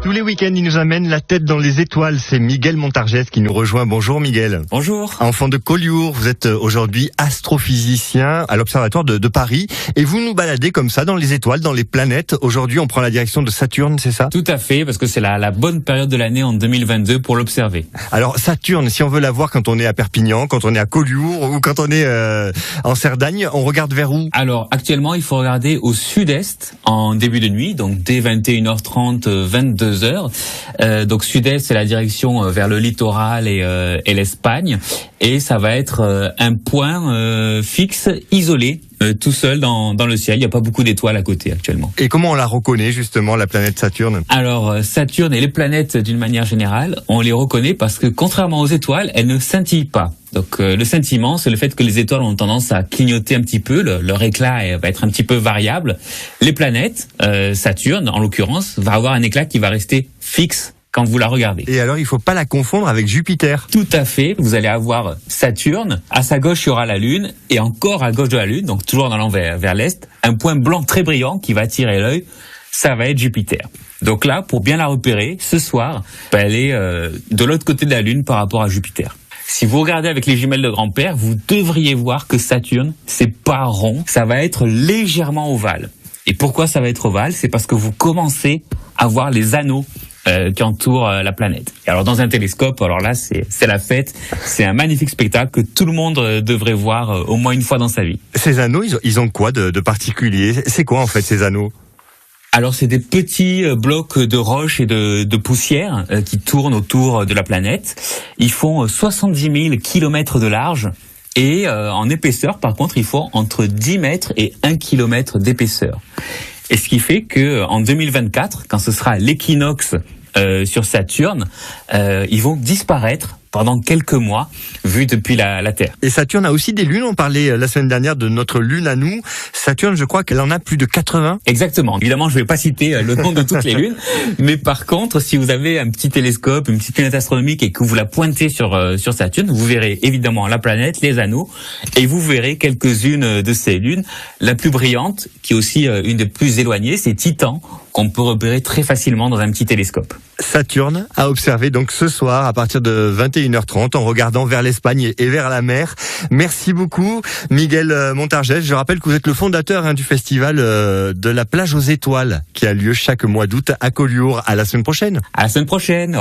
Tous les week-ends, il nous amène la tête dans les étoiles. C'est Miguel Montargès qui nous rejoint. Bonjour Miguel. Bonjour. Enfant de Collioure, vous êtes aujourd'hui astrophysicien à l'Observatoire de Paris et vous nous baladez comme ça dans les étoiles, dans les planètes. Aujourd'hui, on prend la direction de Saturne, c'est ça ? Tout à fait, parce que c'est la bonne période de l'année en 2022 pour l'observer. Alors Saturne, si on veut la voir quand on est à Perpignan, quand on est à Collioure ou quand on est en Cerdagne, on regarde vers où ? Alors actuellement, il faut regarder au sud-est en début de nuit, donc dès 21h30, 22h. Donc sud-est, c'est la direction vers le littoral et l'Espagne. Et ça va être un point fixe, isolé, tout seul dans le ciel. Il n'y a pas beaucoup d'étoiles à côté actuellement. Et comment on la reconnaît justement, la planète Saturne ? Alors Saturne et les planètes d'une manière générale, on les reconnaît parce que contrairement aux étoiles, elles ne scintillent pas. Donc le scintillement, c'est le fait que les étoiles ont tendance à clignoter un petit peu, leur éclat va être un petit peu variable. Les planètes, Saturne en l'occurrence, va avoir un éclat qui va rester fixe quand vous la regardez. Et alors, il faut pas la confondre avec Jupiter. Tout à fait. Vous allez avoir Saturne. À sa gauche, il y aura la Lune. Et encore à gauche de la Lune, donc toujours en allant vers l'Est, un point blanc très brillant qui va attirer l'œil. Ça va être Jupiter. Donc là, pour bien la repérer, ce soir, elle est de l'autre côté de la Lune par rapport à Jupiter. Si vous regardez avec les jumelles de grand-père, vous devriez voir que Saturne, c'est pas rond. Ça va être légèrement ovale. Et pourquoi ça va être ovale ? C'est parce que vous commencez à voir les anneaux qui entoure la planète. Et alors dans un télescope, alors là c'est la fête, c'est un magnifique spectacle que tout le monde devrait voir au moins une fois dans sa vie. Ces anneaux, ils ont quoi de particulier ? C'est quoi en fait ces anneaux ? Alors c'est des petits blocs de roches et de poussière qui tournent autour de la planète. Ils font 70 000 kilomètres de large. Et en épaisseur, par contre, ils font entre 10 mètres et 1 kilomètre d'épaisseur. Et ce qui fait que en 2024, quand ce sera l'équinoxe sur Saturne, ils vont disparaître pendant quelques mois, vu depuis la Terre. Et Saturne a aussi des lunes. On parlait la semaine dernière de notre lune à nous. Saturne, je crois qu'elle en a plus de 80. Exactement. Évidemment, je vais pas citer le nom de toutes les lunes, mais par contre, si vous avez un petit télescope, une petite lunette astronomique et que vous la pointez sur Saturne, vous verrez évidemment la planète, les anneaux, et vous verrez quelques-unes de ces lunes. La plus brillante, qui est aussi une des plus éloignées, c'est Titan, qu'on peut repérer très facilement dans un petit télescope. Saturne à observer donc ce soir à partir de 21h30 en regardant vers l'Espagne et vers la mer. Merci beaucoup Miguel Montargès. Je rappelle que vous êtes le fondateur du festival de la plage aux étoiles qui a lieu chaque mois d'août à Collioure. À la semaine prochaine. À la semaine prochaine.